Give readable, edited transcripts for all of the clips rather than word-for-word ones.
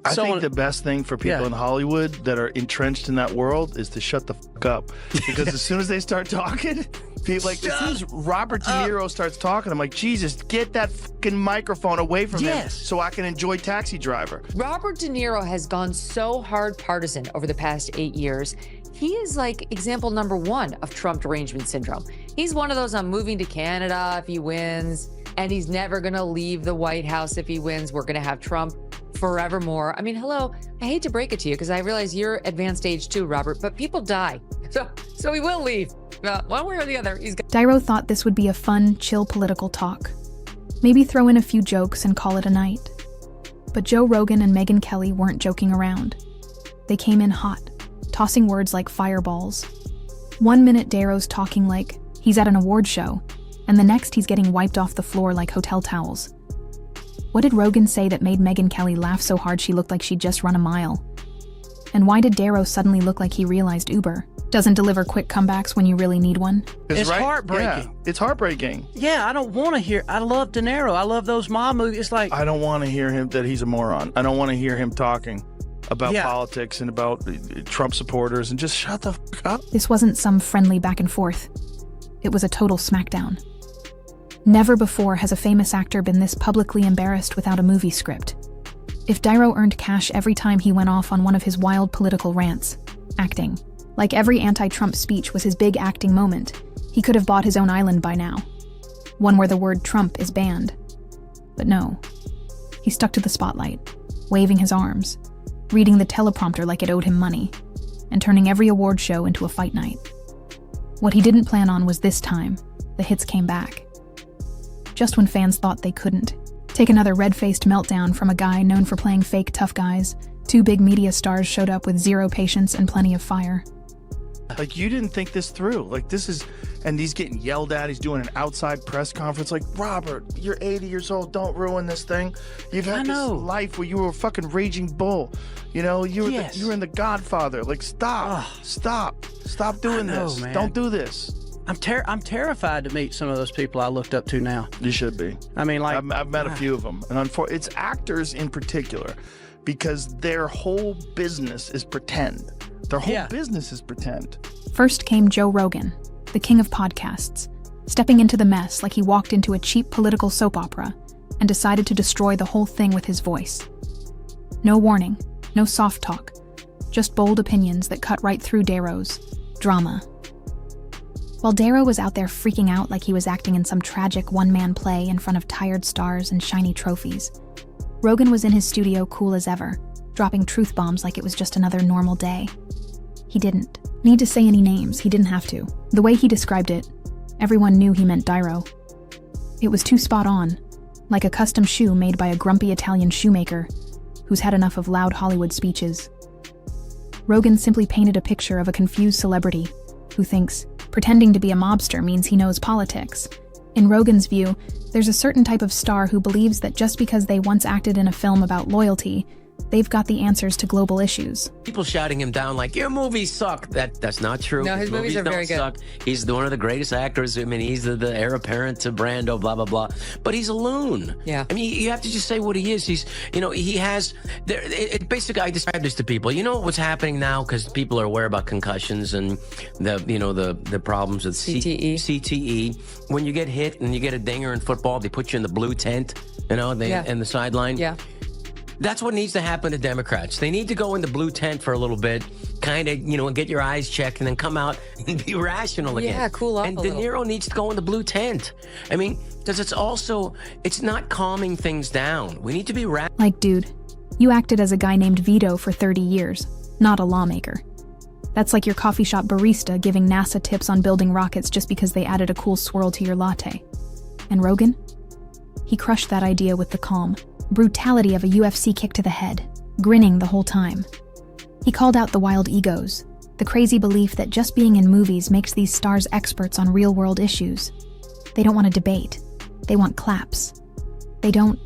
I think the best thing for people in Hollywood that are entrenched in that world is to shut the fuck up. Because as soon as they start talking, people as soon as Robert Dairo starts talking, I'm like, Jesus, get that fucking microphone away from him so I can enjoy Taxi Driver. Robert De Niro has gone so hard partisan over the past 8 years. He is like example number 1 of Trump derangement syndrome. He's one of those, I'm moving to Canada if he wins, and he's never gonna leave the White House if he wins. We're gonna have Trump forevermore. I mean, hello, I hate to break it to you because I realize you're advanced age too, Robert, but people die. So he will leave. One way or the other. Dairo thought this would be a fun, chill political talk. Maybe throw in a few jokes and call it a night. But Joe Rogan and Megyn Kelly weren't joking around. They came in hot, tossing words like fireballs. 1 minute Dairo's talking like he's at an award show, and the next he's getting wiped off the floor like hotel towels. What did Rogan say that made Megyn Kelly laugh so hard she looked like she'd just run a mile? And why did Dairo suddenly look like he realized Uber doesn't deliver quick comebacks when you really need one? It's heartbreaking. Yeah, it's heartbreaking. Yeah, I don't want to hear. I love De Niro. I love those mob movies. It's like I don't want to hear him that he's a moron. I don't want to hear him talking about politics and about Trump supporters, and just shut the fuck up. This wasn't some friendly back and forth. It was a total smackdown. Never before has a famous actor been this publicly embarrassed without a movie script. If Dairo earned cash every time he went off on one of his wild political rants, acting, like every anti-Trump speech was his big acting moment, he could have bought his own island by now. One where the word Trump is banned. But no. He stuck to the spotlight, waving his arms, reading the teleprompter like it owed him money, and turning every award show into a fight night. What he didn't plan on was this time, the hits came back. Just when fans thought they couldn't. Take another red-faced meltdown from a guy known for playing fake tough guys. 2 big media stars showed up with zero patience and plenty of fire. Like, you didn't think this through. Like, this is, and he's getting yelled at. He's doing an outside press conference. Like, Robert, you're 80 years old. Don't ruin this thing. You've had this life where you were a fucking raging bull. You know, you were in The Godfather. Like, stop doing this. Man. Don't do this. I'm terrified to meet some of those people I looked up to now. You should be. I mean, like I've met a few of them, and it's actors in particular, because their whole business is pretend. Their whole business is pretend. First came Joe Rogan, the king of podcasts, stepping into the mess like he walked into a cheap political soap opera and decided to destroy the whole thing with his voice. No warning, no soft talk, just bold opinions that cut right through Dairo's drama. While Dairo was out there freaking out like he was acting in some tragic one-man play in front of tired stars and shiny trophies, Rogan was in his studio cool as ever, dropping truth bombs like it was just another normal day. He didn't need to say any names, he didn't have to. The way he described it, everyone knew he meant Dairo. It was too spot on, like a custom shoe made by a grumpy Italian shoemaker who's had enough of loud Hollywood speeches. Rogan simply painted a picture of a confused celebrity who thinks pretending to be a mobster means he knows politics. In Rogan's view, there's a certain type of star who believes that just because they once acted in a film about loyalty, they've got the answers to global issues. People shouting him down like, your movies suck. That's not true. No, his movies are very good. Suck. He's one of the greatest actors. I mean, he's the heir apparent to Brando, blah, blah, blah. But he's a loon. Yeah. I mean, you have to just say what he is. He's, he has, basically, I describe this to people. You know what's happening now? Because people are aware about concussions and the problems with CTE. When you get hit and you get a dinger in football, they put you in the blue tent, in the sideline. Yeah. That's what needs to happen to Democrats. They need to go in the blue tent for a little bit, kind of, get your eyes checked, and then come out and be rational again. Yeah, cool off and a De little. Niro needs to go in the blue tent. I mean, because it's not calming things down. We need to be rational. Like, dude, you acted as a guy named Vito for 30 years, not a lawmaker. That's like your coffee shop barista giving NASA tips on building rockets just because they added a cool swirl to your latte. And Rogan? He crushed that idea with the calm brutality of a UFC kick to the head, grinning the whole time. He called out the wild egos, the crazy belief that just being in movies makes these stars experts on real-world issues. They don't want to debate. They want claps. They don't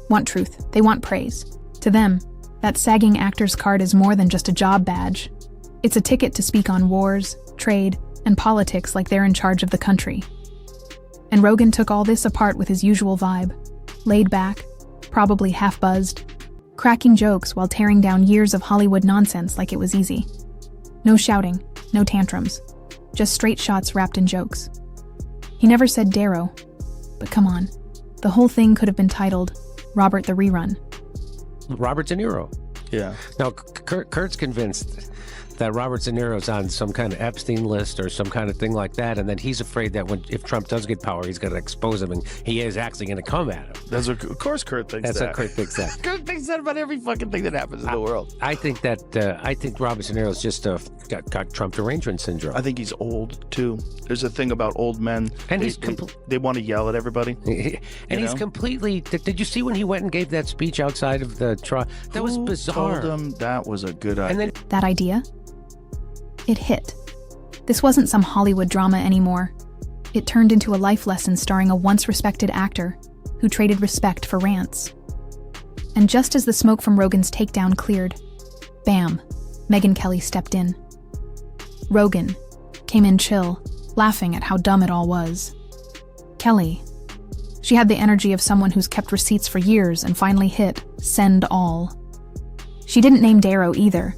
want truth. They want praise. To them, that sagging actor's card is more than just a job badge. It's a ticket to speak on wars, trade, and politics like they're in charge of the country. And Rogan took all this apart with his usual vibe, laid back, probably half-buzzed, cracking jokes while tearing down years of Hollywood nonsense like it was easy. No shouting, no tantrums, just straight shots wrapped in jokes. He never said Dairo, but come on, the whole thing could have been titled Robert the Rerun. Robert De Niro. Yeah. Now, Kurt's convinced that Robert De Niro's on some kind of Epstein list or some kind of thing like that, and then he's afraid that if Trump does get power, he's going to expose him, and he is actually going to come at him. That's what, of course Kurt thinks That's that. what Kurt thinks that. Kurt thinks that about every fucking thing that happens in the world. I think Robert De Niro's just got Trump derangement syndrome. I think he's old, too. There's a thing about old men. And they want to yell at everybody. And he's completely... Did you see when he went and gave that speech outside of the trial? That was bizarre. Told him that was a good idea. And then, That idea? It hit. This wasn't some Hollywood drama anymore. It turned into a life lesson starring a once-respected actor who traded respect for rants. And just as the smoke from Rogan's takedown cleared, bam, Megyn Kelly stepped in. Rogan came in chill, laughing at how dumb it all was. Kelly, she had the energy of someone who's kept receipts for years and finally hit send all. She didn't name Dairo either,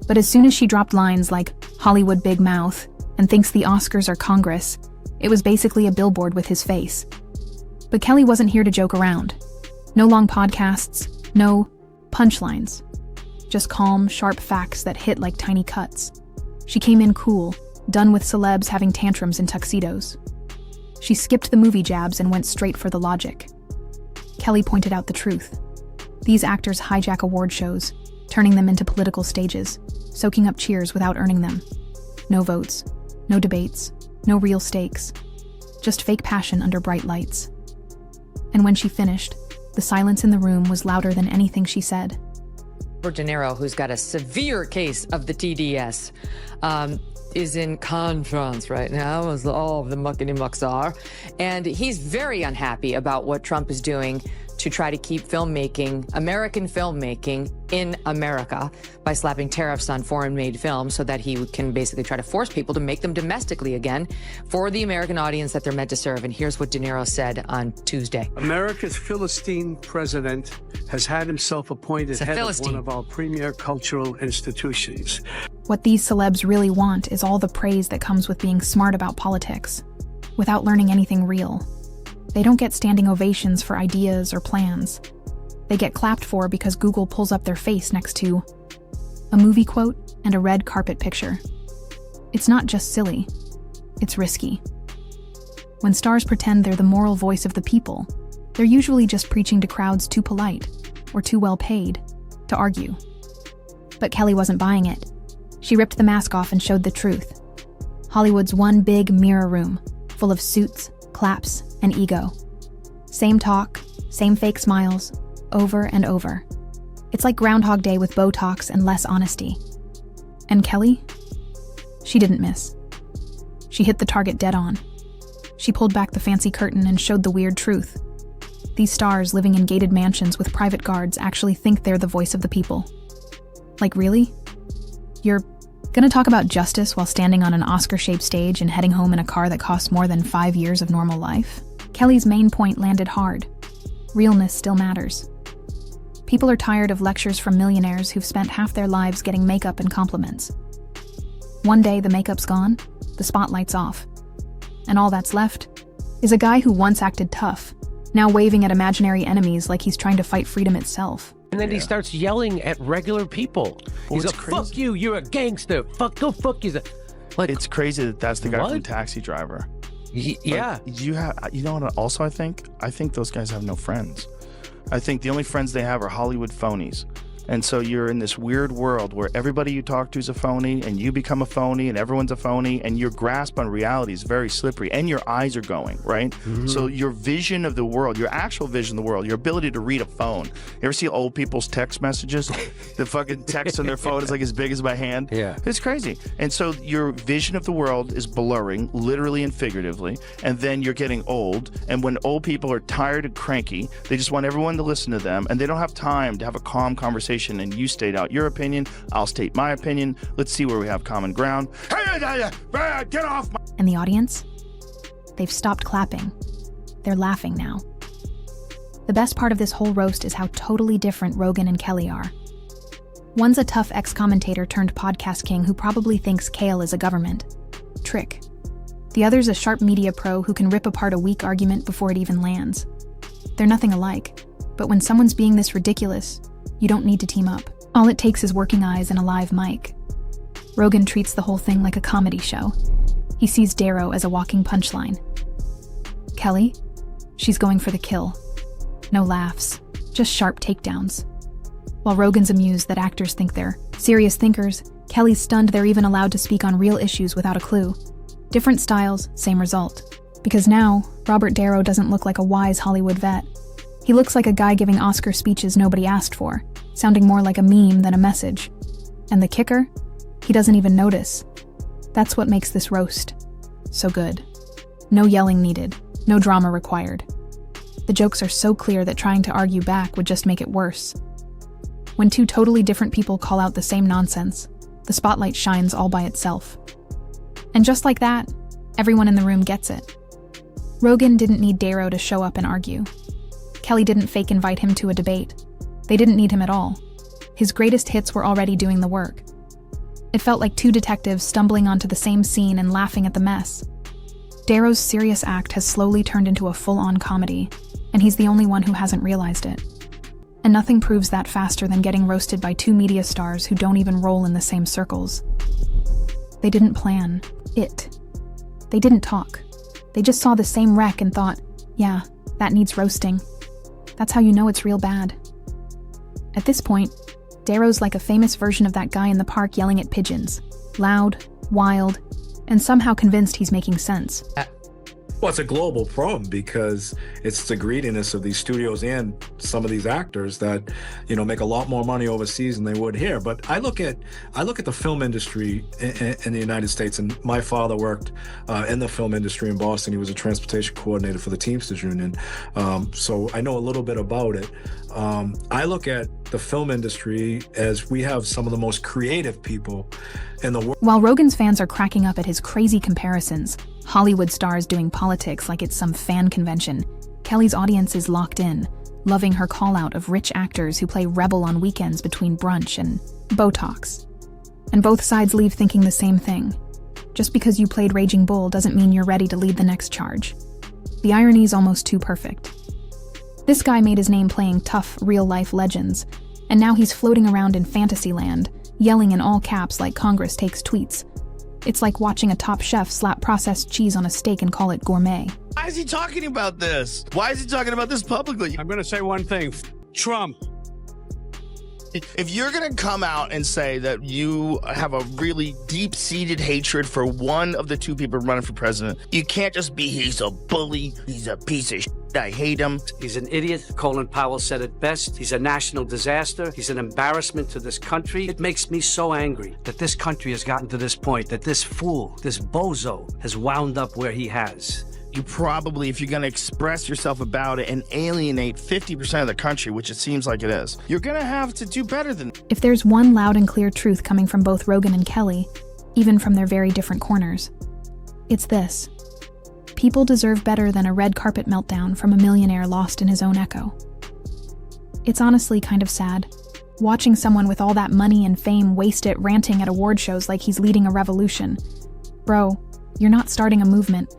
but as soon as she dropped lines like Hollywood big mouth and thinks the Oscars are Congress, it was basically a billboard with his face. But Kelly wasn't here to joke around. No long podcasts, no punchlines. Just calm, sharp facts that hit like tiny cuts. She came in cool, done with celebs having tantrums in tuxedos. She skipped the movie jabs and went straight for the logic. Kelly pointed out the truth. These actors hijack award shows, turning them into political stages, soaking up cheers without earning them. No votes, no debates, no real stakes. Just fake passion under bright lights. And when she finished, the silence in the room was louder than anything she said. Robert De Niro, who's got a severe case of the TDS, is in conference right now, as all of the muckety-mucks are. And he's very unhappy about what Trump is doing to try to keep filmmaking, American filmmaking, in America by slapping tariffs on foreign-made films so that he can basically try to force people to make them domestically again for the American audience that they're meant to serve. And here's what De Niro said on Tuesday. America's Philistine president has had himself appointed head of one of our premier cultural institutions. What these celebs really want is all the praise that comes with being smart about politics, without learning anything real. They don't get standing ovations for ideas or plans. They get clapped for because Google pulls up their face next to a movie quote and a red carpet picture. It's not just silly, it's risky. When stars pretend they're the moral voice of the people, they're usually just preaching to crowds too polite or too well paid to argue. But Kelly wasn't buying it. She ripped the mask off and showed the truth. Hollywood's one big mirror room, full of suits, claps, and ego. Same talk, same fake smiles, over and over. It's like Groundhog Day with Botox and less honesty. And Kelly? She didn't miss. She hit the target dead on. She pulled back the fancy curtain and showed the weird truth. These stars living in gated mansions with private guards actually think they're the voice of the people. Like, really? You're gonna talk about justice while standing on an Oscar-shaped stage and heading home in a car that costs more than 5 years of normal life? Kelly's main point landed hard. Realness still matters. People are tired of lectures from millionaires who've spent half their lives getting makeup and compliments. One day the makeup's gone, the spotlight's off. And all that's left is a guy who once acted tough, now waving at imaginary enemies like he's trying to fight freedom itself. And then he starts yelling at regular people. He's like, fuck you, you're a gangster. Go fuck you. Like, it's crazy that that's the guy what? from Taxi Driver. Yeah. You know what also I think those guys have no friends. I think the only friends they have are Hollywood phonies. And so you're in this weird world where everybody you talk to is a phony and you become a phony and everyone's a phony and your grasp on reality is very slippery and your eyes are going, right? Mm-hmm. So your vision of the world, your actual vision of the world, your ability to read a phone. You ever see old people's text messages? The fucking text on their phone is like as big as my hand. Yeah. It's crazy. And so your vision of the world is blurring, literally and figuratively, and then you're getting old. And when old people are tired and cranky, they just want everyone to listen to them and they don't have time to have a calm conversation. And you state out your opinion, I'll state my opinion. Let's see where we have common ground. Get off my... And the audience? They've stopped clapping. They're laughing now. The best part of this whole roast is how totally different Rogan and Kelly are. One's a tough ex-commentator turned podcast king who probably thinks kale is a government trick. The other's a sharp media pro who can rip apart a weak argument before it even lands. They're nothing alike, but when someone's being this ridiculous, you don't need to team up. All it takes is working eyes and a live mic. Rogan treats the whole thing like a comedy show. He sees Dairo as a walking punchline. Kelly? She's going for the kill. No laughs, just sharp takedowns. While Rogan's amused that actors think they're serious thinkers, Kelly's stunned they're even allowed to speak on real issues without a clue. Different styles, same result. Because now, Robert Dairo doesn't look like a wise Hollywood vet. He looks like a guy giving Oscar speeches nobody asked for, sounding more like a meme than a message. And the kicker? He doesn't even notice. That's what makes this roast so good. No yelling needed, no drama required. The jokes are so clear that trying to argue back would just make it worse. When two totally different people call out the same nonsense, the spotlight shines all by itself. And just like that, everyone in the room gets it. Rogan didn't need Dairo to show up and argue. Kelly didn't fake invite him to a debate. They didn't need him at all. His greatest hits were already doing the work. It felt like two detectives stumbling onto the same scene and laughing at the mess. Dairo's serious act has slowly turned into a full-on comedy, and he's the only one who hasn't realized it. And nothing proves that faster than getting roasted by two media stars who don't even roll in the same circles. They didn't plan it. They didn't talk. They just saw the same wreck and thought, yeah, that needs roasting. That's how you know it's real bad. At this point, Dairo's like a famous version of that guy in the park yelling at pigeons. Loud, wild, and somehow convinced he's making sense. Well, it's a global problem because it's the greediness of these studios and some of these actors that, make a lot more money overseas than they would here. But I look at the film industry in the United States, and my father worked in the film industry in Boston. He was a transportation coordinator for the Teamsters Union, so I know a little bit about it. I look at the film industry as we have some of the most creative people in the world. While Rogan's fans are cracking up at his crazy comparisons, Hollywood stars doing politics like it's some fan convention, Kelly's audience is locked in, loving her call-out of rich actors who play rebel on weekends between brunch and Botox. And both sides leave thinking the same thing. Just because you played Raging Bull doesn't mean you're ready to lead the next charge. The irony's almost too perfect. This guy made his name playing tough, real-life legends, and now he's floating around in fantasy land, yelling in all caps like Congress takes tweets. It's like watching a top chef slap processed cheese on a steak and call it gourmet. Why is he talking about this? Why is he talking about this publicly? I'm going to say one thing. Trump. If you're going to come out and say that you have a really deep-seated hatred for one of the two people running for president, you can't just be, he's a bully, he's a piece of shit, I hate him. He's an idiot. Colin Powell said it best. He's a national disaster. He's an embarrassment to this country. It makes me so angry that this country has gotten to this point, that this fool, this bozo, has wound up where he has. You probably, if you're going to express yourself about it and alienate 50% of the country, which it seems like it is, you're going to have to do better than that. If there's one loud and clear truth coming from both Rogan and Kelly, even from their very different corners, it's this. People deserve better than a red carpet meltdown from a millionaire lost in his own echo. It's honestly kind of sad, watching someone with all that money and fame waste it ranting at award shows like he's leading a revolution. Bro, you're not starting a movement.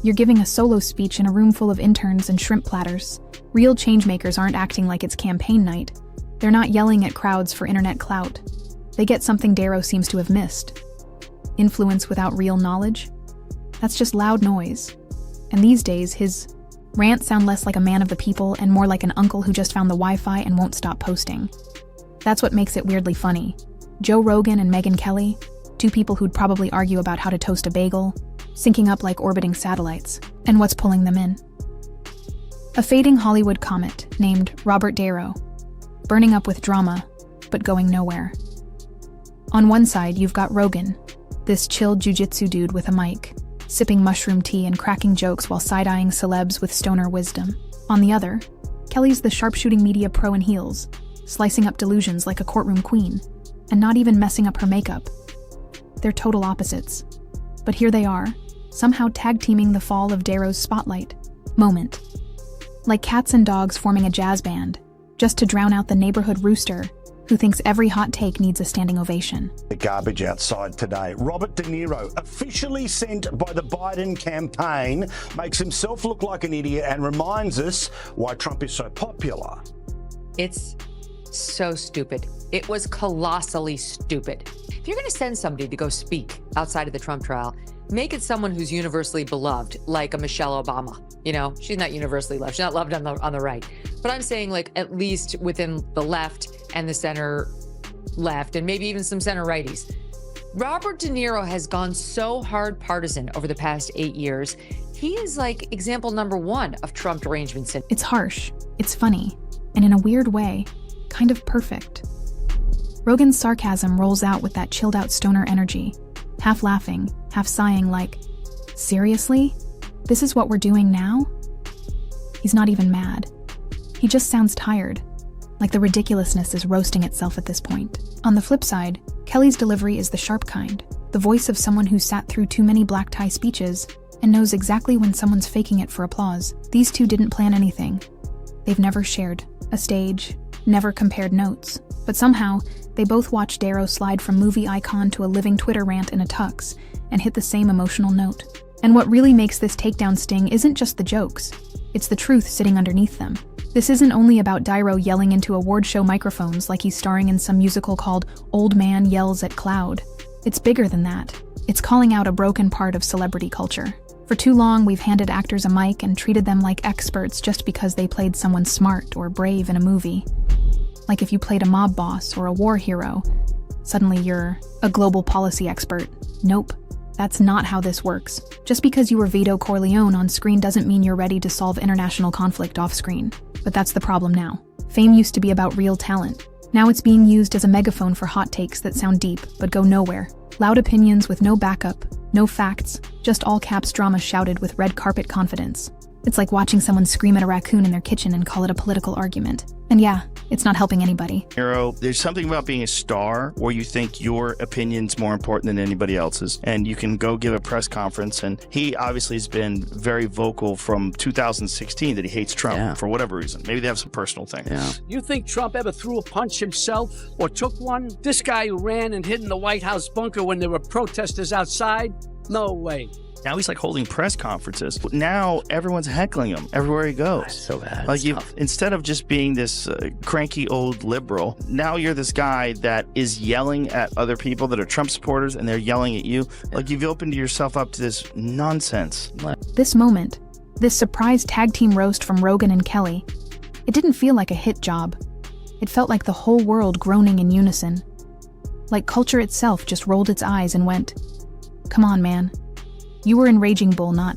You're giving a solo speech in a room full of interns and shrimp platters. Real changemakers aren't acting like it's campaign night. They're not yelling at crowds for internet clout. They get something Dairo seems to have missed. Influence without real knowledge? That's just loud noise. And these days, his rants sound less like a man of the people and more like an uncle who just found the Wi-Fi and won't stop posting. That's what makes it weirdly funny. Joe Rogan and Megyn Kelly, two people who'd probably argue about how to toast a bagel, syncing up like orbiting satellites, and what's pulling them in. A fading Hollywood comet named Robert Dairo, burning up with drama, but going nowhere. On one side, you've got Rogan, this chill jujitsu dude with a mic, sipping mushroom tea and cracking jokes while side-eyeing celebs with stoner wisdom. On the other, Kelly's the sharpshooting media pro in heels, slicing up delusions like a courtroom queen, and not even messing up her makeup. They're total opposites. But here they are, somehow tag-teaming the fall of Dairo's spotlight moment. like cats and dogs forming a jazz band, just to drown out the neighborhood rooster who thinks every hot take needs a standing ovation. The garbage outside today. Robert Dairo, officially sent by the Biden campaign, makes himself look like an idiot and reminds us why Trump is so popular. It's so stupid. It was colossally stupid. If you're going to send somebody to go speak outside of the Trump trial, make it someone who's universally beloved, like a Michelle Obama. You know, she's not universally loved. She's not loved on the right. But I'm saying, like, at least within the left and the center left, and maybe even some center righties. Robert De Niro has gone so hard partisan over the past 8 years. He is like example number one of Trump derangement syndrome. It's harsh, it's funny, and in a weird way, kind of perfect. Rogan's sarcasm rolls out with that chilled out stoner energy, half laughing, half sighing like, seriously? This is what we're doing now? He's not even mad. He just sounds tired, like the ridiculousness is roasting itself at this point. On the flip side, Kelly's delivery is the sharp kind, the voice of someone who sat through too many black tie speeches and knows exactly when someone's faking it for applause. These two didn't plan anything. They've never shared a stage, never compared notes, but somehow they both watched Dairo slide from movie icon to a living Twitter rant in a tux and hit the same emotional note. And what really makes this takedown sting isn't just the jokes, it's the truth sitting underneath them. This isn't only about Dairo yelling into award show microphones like he's starring in some musical called Old Man Yells at Cloud. It's bigger than that. It's calling out a broken part of celebrity culture. For too long, we've handed actors a mic and treated them like experts just because they played someone smart or brave in a movie. Like if you played a mob boss or a war hero, suddenly you're a global policy expert. Nope. That's not how this works. Just because you were Vito Corleone on screen doesn't mean you're ready to solve international conflict off screen. But that's the problem now. Fame used to be about real talent. Now it's being used as a megaphone for hot takes that sound deep but go nowhere. Loud opinions with no backup, no facts, just all caps drama shouted with red carpet confidence. It's like watching someone scream at a raccoon in their kitchen and call it a political argument. And yeah, it's not helping anybody. Niro, there's something about being a star where you think your opinion's more important than anybody else's, and you can go give a press conference. And he obviously has been very vocal from 2016 that he hates Trump for whatever reason. Maybe they have some personal thing. Yeah. You think Trump ever threw a punch himself or took one? This guy who ran and hid in the White House bunker when there were protesters outside? No way. Now he's like holding press conferences. Now everyone's heckling him everywhere he goes. That's so bad. Like instead of just being this cranky old liberal, now you're this guy that is yelling at other people that are Trump supporters, and they're yelling at you. Like you've opened yourself up to this nonsense. This moment, this surprise tag team roast from Rogan and Kelly, it didn't feel like a hit job. It felt like the whole world groaning in unison. Like culture itself just rolled its eyes and went, "Come on, man. You were in Raging Bull, not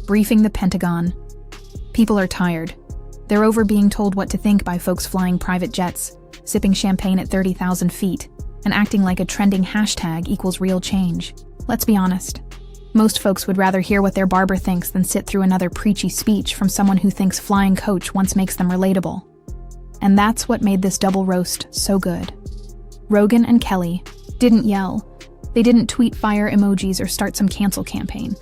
briefing the Pentagon. People are tired. They're over being told what to think by folks flying private jets, sipping champagne at 30,000 feet, and acting like a trending hashtag equals real change. Let's be honest. Most folks would rather hear what their barber thinks than sit through another preachy speech from someone who thinks flying coach once makes them relatable. And that's what made this double roast so good. Rogan and Kelly didn't yell. They didn't tweet fire emojis or start some cancel campaign.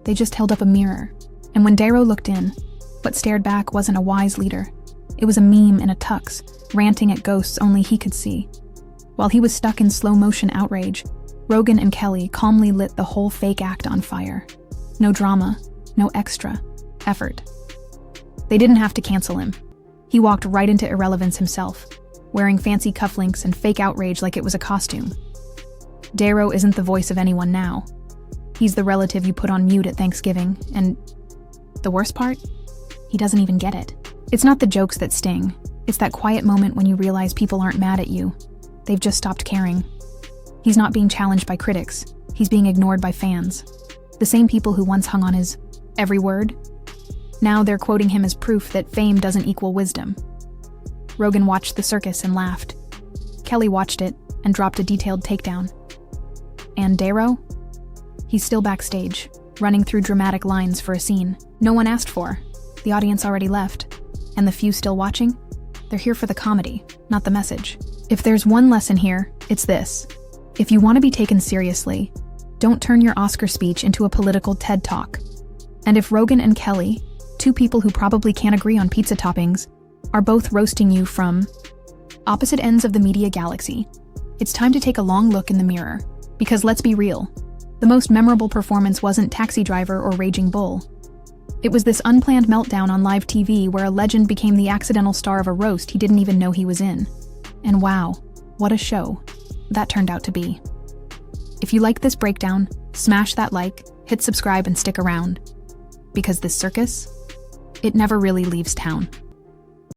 They just held up a mirror. And when Dairo looked in, what stared back wasn't a wise leader. It was a meme in a tux, ranting at ghosts only he could see. While he was stuck in slow motion outrage, Rogan and Kelly calmly lit the whole fake act on fire. No drama, no extra effort. They didn't have to cancel him. He walked right into irrelevance himself, wearing fancy cufflinks and fake outrage like it was a costume. Dairo isn't the voice of anyone now. He's the relative you put on mute at Thanksgiving, and the worst part? He doesn't even get it. It's not the jokes that sting. It's that quiet moment when you realize people aren't mad at you. They've just stopped caring. He's not being challenged by critics. He's being ignored by fans. The same people who once hung on his every word. Now they're quoting him as proof that fame doesn't equal wisdom. Rogan watched the circus and laughed. Kelly watched it and dropped a detailed takedown. And Dairo? He's still backstage, running through dramatic lines for a scene no one asked for. The audience already left. And the few still watching? They're here for the comedy, not the message. If there's one lesson here, it's this. If you want to be taken seriously, don't turn your Oscar speech into a political TED Talk. And if Rogan and Kelly two people who probably can't agree on pizza toppings, are both roasting you from opposite ends of the media galaxy. It's time to take a long look in the mirror. Because let's be real, the most memorable performance wasn't Taxi Driver or Raging Bull. It was this unplanned meltdown on live TV where a legend became the accidental star of a roast he didn't even know he was in. And wow, what a show that turned out to be. If you liked this breakdown, smash that like, hit subscribe, and stick around. Because this circus, it never really leaves town.